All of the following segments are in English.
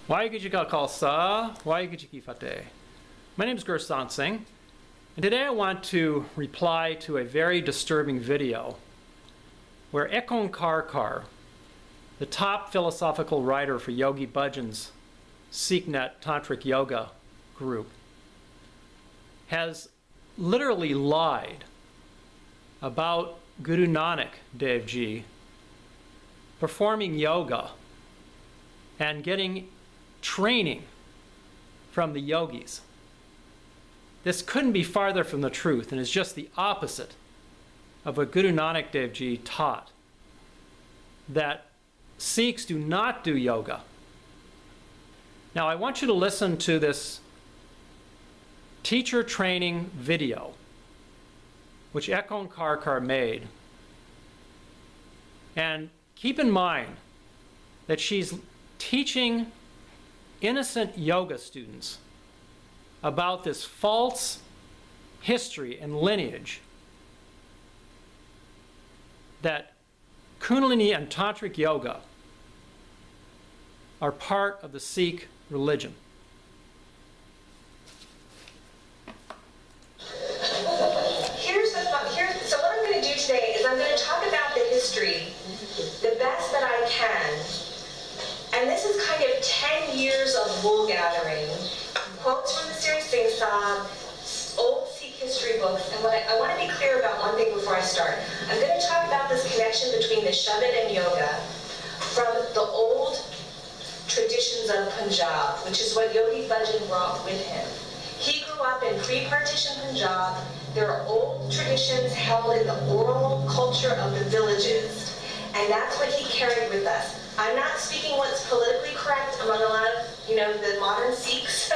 Yogi Kaar Khalsa, Yogi Fateh. My name is Guru Nanak Singh, and today I want to reply to a very disturbing video where Ek Ong Kaar Kaur, the top philosophical writer for Yogi Bhajan's SikhNet tantric yoga group, has literally lied about Guru Nanak Dev Ji performing yoga and getting training from the yogis. This couldn't be farther from the truth and is just the opposite of what Guru Nanak Dev Ji taught, that Sikhs do not do yoga. Now I want you to listen to this teacher training video which Ek Ong Kaar Kaur made, and keep in mind that she's teaching innocent yoga students about this false history and lineage that kundalini and tantric yoga are part of the Sikh religion. So what I'm going to do today is I'm going to talk about the history the best that I can. And this is kind of 10 years of wool gathering, quotes from the series Singh, old Sikh history books. And I want to be clear about one thing before I start. I'm going to talk about this connection between the Shabad and yoga from the old traditions of Punjab, which is what Yogi Bhajan brought with him. He grew up in pre-partition Punjab. There are old traditions held in the oral culture of the villages, and that's what he carried with us. I'm not speaking what's politically correct among a lot of, the modern Sikhs.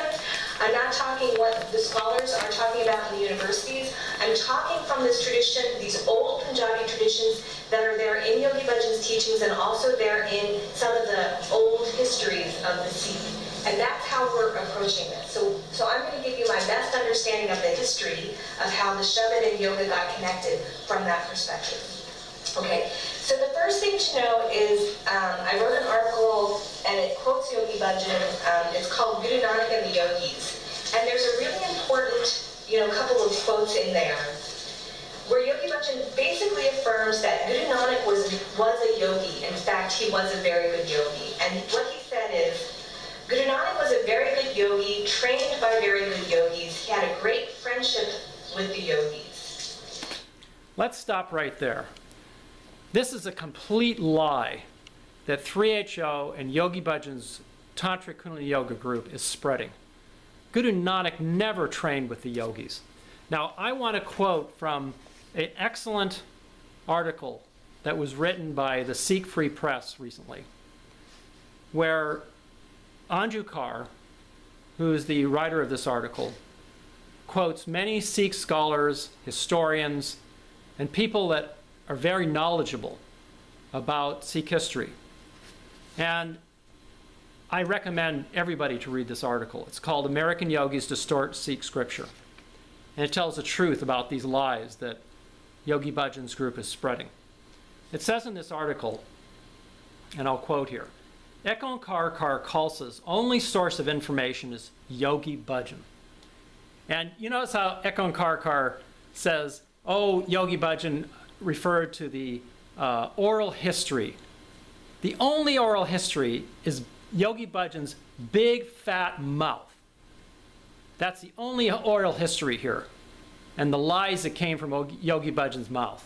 I'm not talking what the scholars are talking about in the universities. I'm talking from this tradition, these old Punjabi traditions that are there in Yogi Bhajan's teachings and also there in some of the old histories of the Sikh. And that's how we're approaching this. So I'm going to give you my best understanding of the history of how the Shabad and yoga got connected from that perspective. Okay, so the first thing to know is I wrote an article and it quotes Yogi Bhajan. It's called Guru Nanak and the Yogis. And there's a really important, couple of quotes in there where Yogi Bhajan basically affirms that Guru Nanak was a yogi. In fact, he was a very good yogi. And what he said is, Guru Nanak was a very good yogi, trained by very good yogis. He had a great friendship with the yogis. Let's stop right there. This is a complete lie that 3HO and Yogi Bhajan's Tantric Kundalini Yoga group is spreading. Guru Nanak never trained with the yogis. Now, I want to quote from an excellent article that was written by the Sikh Free Press recently, where Anju Kaur, who is the writer of this article, quotes many Sikh scholars, historians, and people that are very knowledgeable about Sikh history. And I recommend everybody to read this article. It's called American Yogis Distort Sikh Scripture. And it tells the truth about these lies that Yogi Bhajan's group is spreading. It says in this article, and I'll quote here, Ek Ong Kaar Kaur Khalsa's only source of information is Yogi Bhajan. And you notice how Ek Ong Kaar Kaur says, oh, Yogi Bhajan referred to the oral history. The only oral history is Yogi Bhajan's big fat mouth. That's the only oral history here, and the lies that came from Yogi Bhajan's mouth.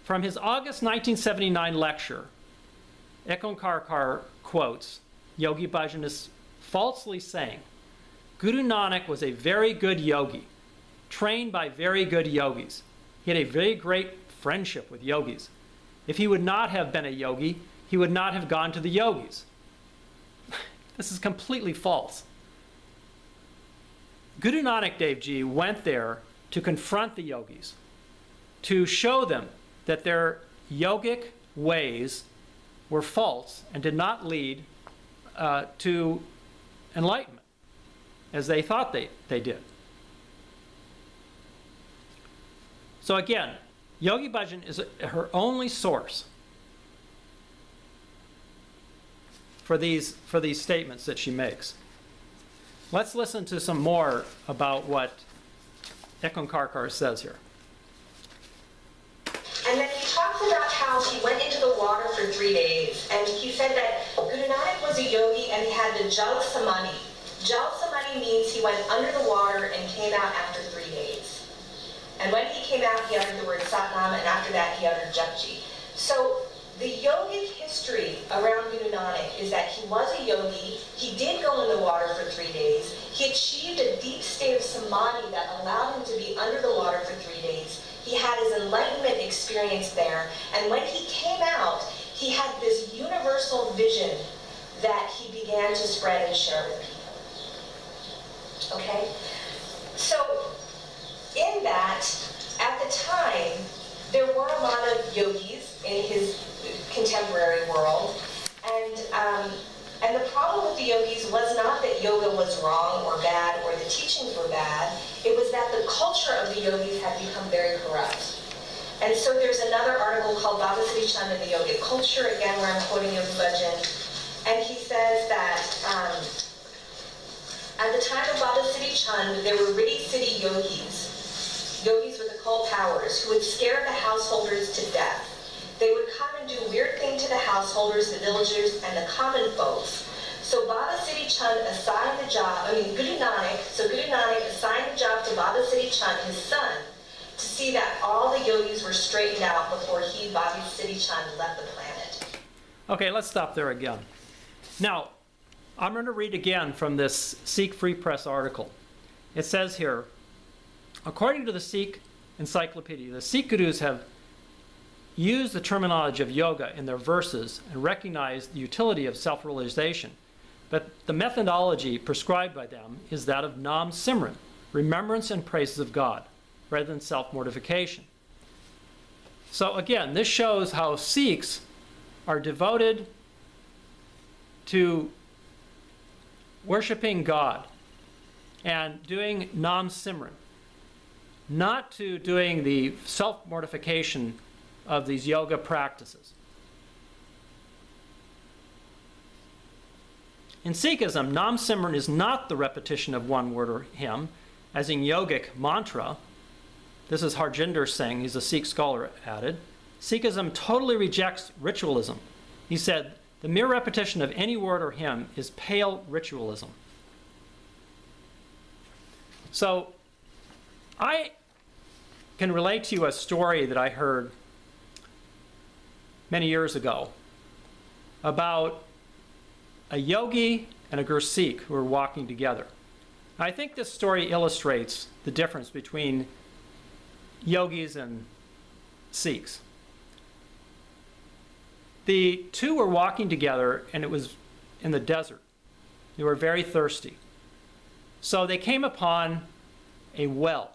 From his August 1979 lecture, Ek Ong Kaar Kaur quotes Yogi Bhajan is falsely saying, Guru Nanak was a very good yogi, trained by very good yogis. He had a very great friendship with yogis. If he would not have been a yogi, he would not have gone to the yogis. This is completely false. Guru Nanak Dev Ji went there to confront the yogis, to show them that their yogic ways were false and did not lead to enlightenment, as they thought they did. So again, Yogi Bhajan is her only source for these statements that she makes. Let's listen to some more about what Ek Ong Kaar Kaur says here. And then he talks about how he went into the water for 3 days, and he said that Guru Nanak was a yogi and he had the Jal Samadhi. Jal Samadhi means he went under the water and came out after 3 days. And when he came out, he uttered the word Satnam, and after that he uttered Japji. So the yogic history around Guru Nanak is that he was a yogi, he did go in the water for 3 days, he achieved a deep state of samadhi that allowed him to be under the water for 3 days. He had his enlightenment experience there, and when he came out, he had this universal vision that he began to spread and share with people. Okay? So, in that, at the time, there were a lot of yogis in his contemporary world, and the problem with the yogis was not that yoga was wrong or bad or the teachings were bad. It was that the culture of the yogis had become very corrupt. And so there's another article called Baba Sri Chand and the Yogic Culture, again where I'm quoting Yogi Bhajan, and he says that at the time of Baba Sri Chand, there were Riddhi Siddhi yogis, yogis with occult powers, who would scare the householders to death. They would come and do weird things to the householders, the villagers, and the common folks. So Baba Sri Chand assigned the job, Guru Nanak assigned the job to Baba Sri Chand, his son, to see that all the yogis were straightened out before he, Baba Sri Chand, left the planet. Okay, let's stop there again. Now, I'm going to read again from this Sikh Free Press article. It says here, according to the Sikh Encyclopedia, the Sikh Gurus have used the terminology of yoga in their verses and recognized the utility of self-realization. But the methodology prescribed by them is that of Nam Simran, remembrance and praises of God, rather than self-mortification. So again, this shows how Sikhs are devoted to worshiping God and doing Nam Simran, not to doing the self-mortification of these yoga practices. In Sikhism, Nam Simran is not the repetition of one word or hymn, as in yogic mantra. This is Harjinder Singh, he's a Sikh scholar, added. Sikhism totally rejects ritualism. He said, the mere repetition of any word or hymn is pale ritualism. So, I can relate to you a story that I heard many years ago about a yogi and a Gursikh who were walking together. I think this story illustrates the difference between yogis and Sikhs. The two were walking together, and it was in the desert. They were very thirsty. So they came upon a well.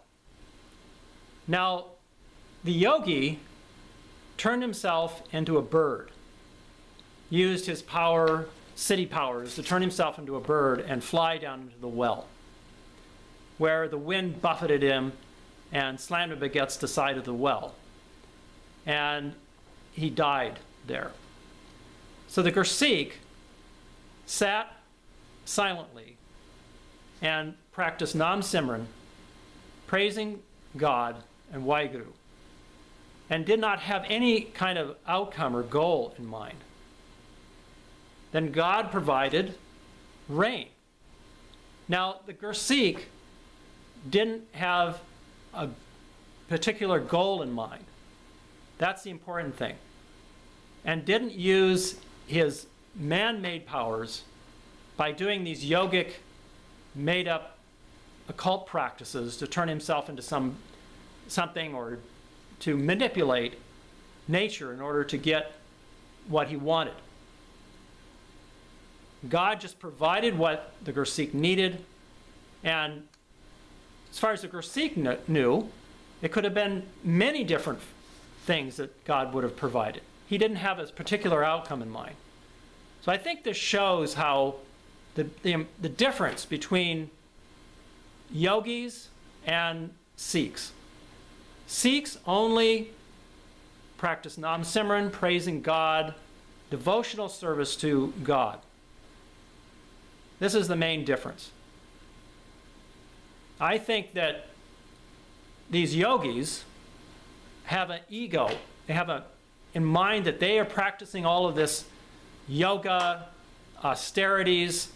Now, the yogi turned himself into a bird, used his power, city powers, to turn himself into a bird and fly down into the well, where the wind buffeted him and slammed him against the side of the well. And he died there. So the Gursikh sat silently and practiced Nam Simran, praising God and Waheguru, and did not have any kind of outcome or goal in mind. Then God provided rain. Now, the Gursikh didn't have a particular goal in mind. That's the important thing. And didn't use his man-made powers by doing these yogic, made-up occult practices to turn himself into something or to manipulate nature in order to get what he wanted. God just provided what the Gursikh needed, and as far as the Gursikh knew, it could have been many different things that God would have provided. He didn't have a particular outcome in mind. So I think this shows how the difference between yogis and Sikhs. Sikhs only practice Nam Simran, praising God, devotional service to God. This is the main difference. I think that these yogis have an ego. They have in mind that they are practicing all of this yoga, austerities,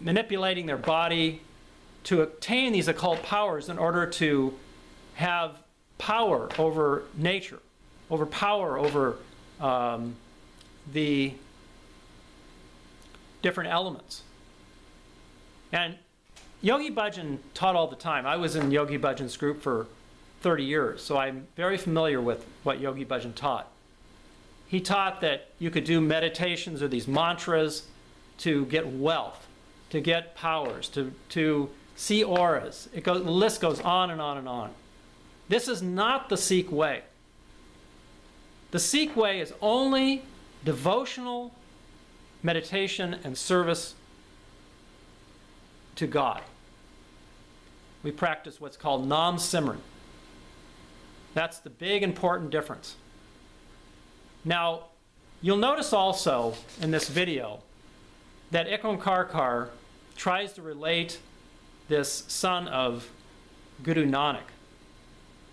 manipulating their body to obtain these occult powers in order to have power over nature, over power over the different elements. And Yogi Bhajan taught all the time. I was in Yogi Bhajan's group for 30 years, so I'm very familiar with what Yogi Bhajan taught. He taught that you could do meditations or these mantras to get wealth, to get powers, to see auras. The list goes on and on and on. This is not the Sikh way. The Sikh way is only devotional meditation and service to God. We practice what's called Nam Simran. That's the big important difference. Now, you'll notice also in this video that Ek Ong Kaar Kaur tries to relate this son of Guru Nanak,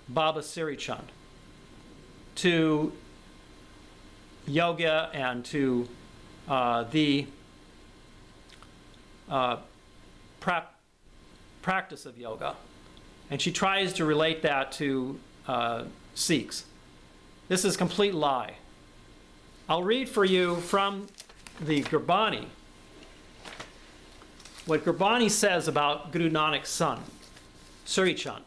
Baba Sri Chand, to yoga and to the practice of yoga. And she tries to relate that to Sikhs. This is a complete lie. I'll read for you from the Gurbani what Gurbani says about Guru Nanak's son, Sri Chand.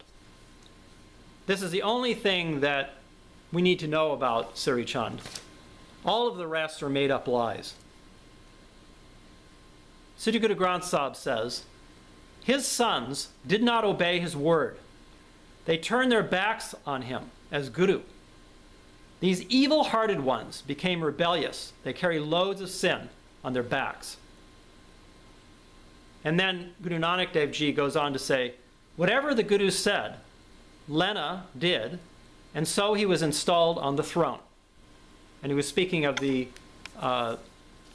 This is the only thing that we need to know about Sri Chand. All of the rest are made up lies. Siddhi Guru Granth Sahib says, his sons did not obey his word. They turned their backs on him as Guru. These evil-hearted ones became rebellious. They carry loads of sin on their backs. And then Guru Nanak Dev Ji goes on to say, whatever the Guru said, Lena did, and so he was installed on the throne. And he was speaking of the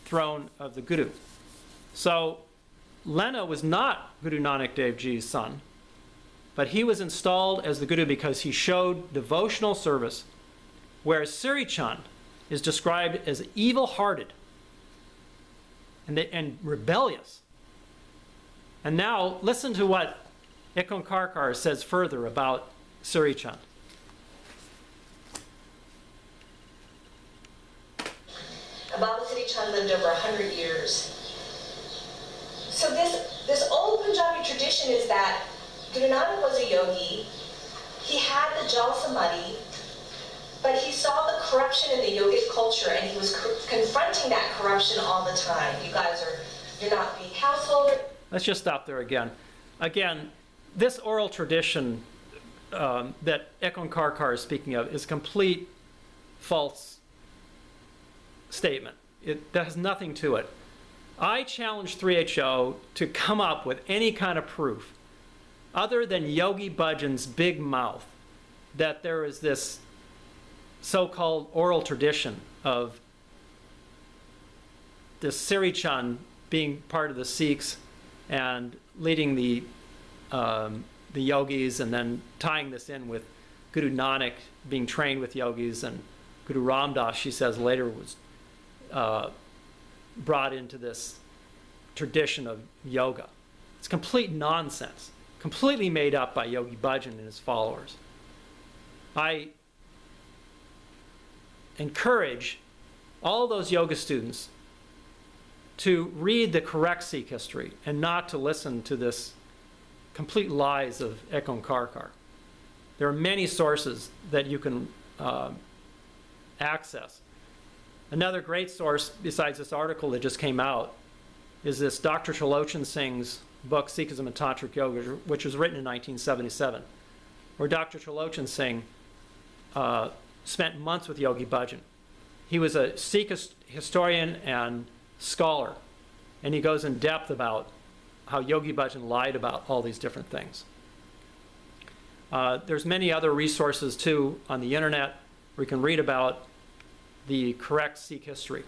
throne of the Guru. So Lena was not Guru Nanak Dev Ji's son, but he was installed as the Guru because he showed devotional service, whereas Sri Chand is described as evil-hearted and rebellious. And now listen to what Ek Ong Kaar Kaur says further about Sri Chand. Baba Sri Chand lived over 100 years. So this old Punjabi tradition is that Guru Nanak was a yogi. He had the Jal Samadhi, but he saw the corruption in the yogic culture, and he was confronting that corruption all the time. You're not being householder. Let's just stop there again. Again, this oral tradition that Ek Ong Kaar Kaur is speaking of is a complete false statement. That has nothing to it. I challenge 3HO to come up with any kind of proof other than Yogi Bhajan's big mouth that there is this so-called oral tradition of this Sri Chand being part of the Sikhs and leading the yogis, and then tying this in with Guru Nanak being trained with yogis, and Guru Ram Das, she says later, was brought into this tradition of yoga. It's complete nonsense, completely made up by Yogi Bhajan and his followers. I encourage all those yoga students to read the correct Sikh history and not to listen to this complete lies of Ek Ong Kaar Kaur. There are many sources that you can access. Another great source, besides this article that just came out, is this Dr. Trilochan Singh's book, Sikhism and Tantric Yoga, which was written in 1977, where Dr. Trilochan Singh spent months with Yogi Bhajan. He was a Sikh historian and scholar, and he goes in depth about how Yogi Bhajan lied about all these different things. There's many other resources too on the internet where you can read about the correct Sikh history.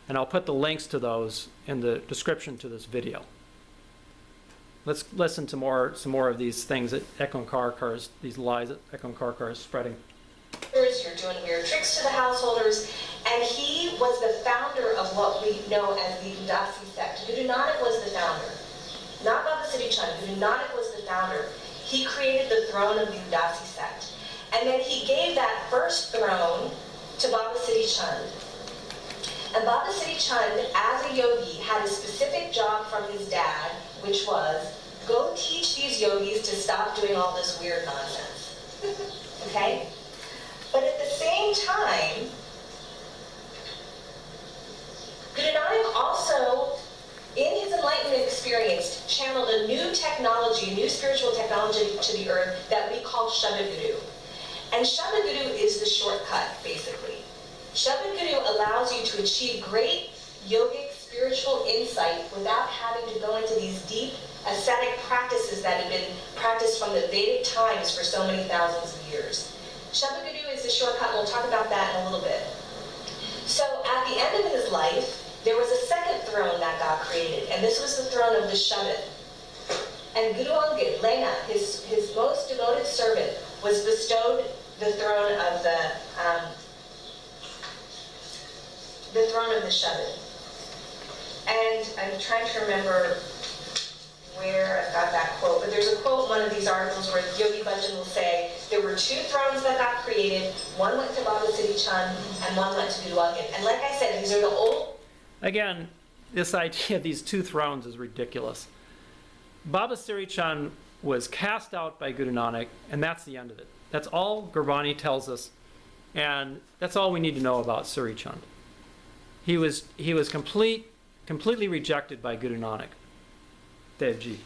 And I'll put the links to those in the description to this video. Let's listen to some more of these things that Ek Ong Kaar Kaur is, these lies that Ek Ong Kaar Kaur is spreading. You're doing weird tricks to the householders, and he was the founder of what we know as the Udasi sect. Guru Nanak was the founder, not Baba Siddhi Chand. Guru Nanak was the founder. He created the throne of the Udasi sect, and then he gave that first throne to Baba Siddhi Chand. And Baba Siddhi Chand, as a yogi, had a specific job from his dad, which was, go teach these yogis to stop doing all this weird nonsense. Okay? But at the same time, Guru Nanak also, in his enlightenment experience, channeled a new technology, a new spiritual technology to the earth that we call Shabad Guru. And Shabad Guru is the shortcut, basically. Shabad Guru allows you to achieve great yogic spiritual insight without having to go into these deep ascetic practices that have been practiced from the Vedic times for so many thousands of years. Shabad Guru is the shortcut, and we'll talk about that in a little bit. So at the end of his life, there was a second throne that got created, and this was the throne of the Shabad. And Guru Angad, Lena, his most devoted servant, was bestowed the throne of the Shabad. And I'm trying to remember where I got that quote, but there's a quote in one of these articles where Yogi Bhajan will say, there were two thrones that got created, one went to Baba Siddhi Chand, and one went to Guru Angad. And like I said, these are the old... Again, this idea of these two thrones is ridiculous. Baba Siddhi Chand was cast out by Guru Nanak, and that's the end of it. That's all Gurbani tells us, and that's all we need to know about Siddhi Chand. He was completely rejected by Guru Nanak Dev Ji.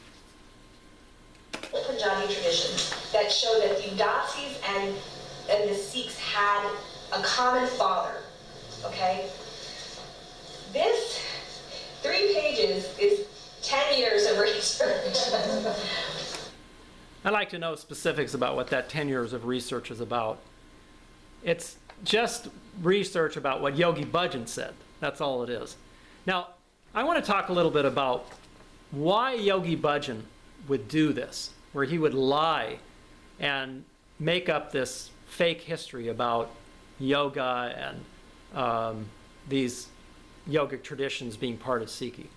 Punjabi traditions that show that the Udasis and the Sikhs had a common father, okay? This 3 pages is 10 years of research. I'd like to know specifics about what that 10 years of research is about. It's just research about what Yogi Bhajan said. That's all it is. Now, I want to talk a little bit about why Yogi Bhajan would do this, where he would lie and make up this fake history about yoga and these yogic traditions being part of Sikhi.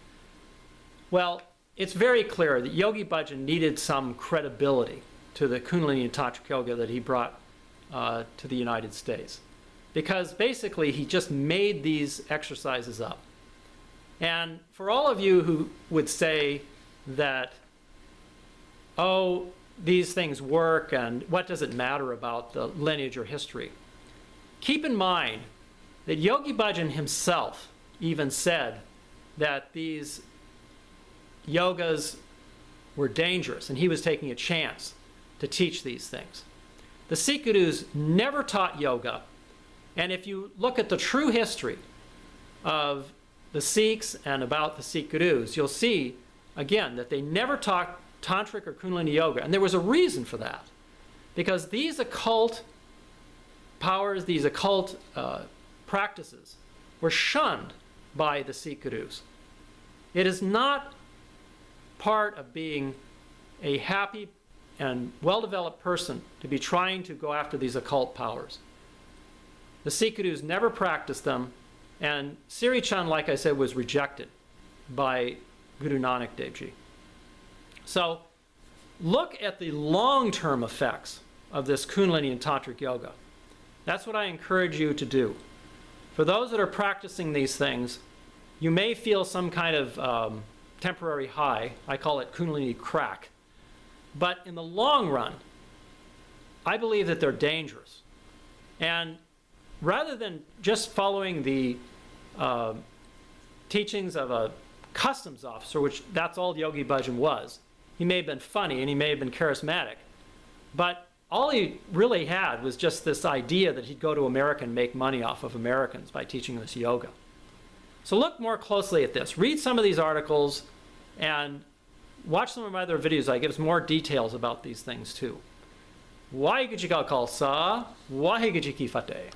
Well, it's very clear that Yogi Bhajan needed some credibility to the Kundalini and Tantric Yoga that he brought to the United States. Because basically he just made these exercises up. And for all of you who would say that, oh, these things work and what does it matter about the lineage or history, keep in mind that Yogi Bhajan himself even said that these yogas were dangerous and he was taking a chance to teach these things. The Sikh Gurus never taught yoga, and if you look at the true history of the Sikhs and about the Sikh Gurus, you'll see, again, that they never taught tantric or kundalini yoga, and there was a reason for that. Because these occult powers, these occult practices were shunned by the Sikh Gurus. It is not part of being a happy and well-developed person to be trying to go after these occult powers. The Sikh Gurus never practiced them, and Siddhi Chand, like I said, was rejected by Guru Nanak Dev Ji. So look at the long-term effects of this Kundalini and Tantric Yoga. That's what I encourage you to do. For those that are practicing these things, you may feel some kind of temporary high. I call it Kundalini crack. But in the long run, I believe that they're dangerous. And rather than just following the teachings of a customs officer, which that's all Yogi Bhajan was, he may have been funny and he may have been charismatic, but all he really had was just this idea that he'd go to America and make money off of Americans by teaching this yoga. So look more closely at this. Read some of these articles and watch some of my other videos. I give more details about these things too. Waheguru Ji Ka Khalsa, Waheguru Ji Ki Fateh.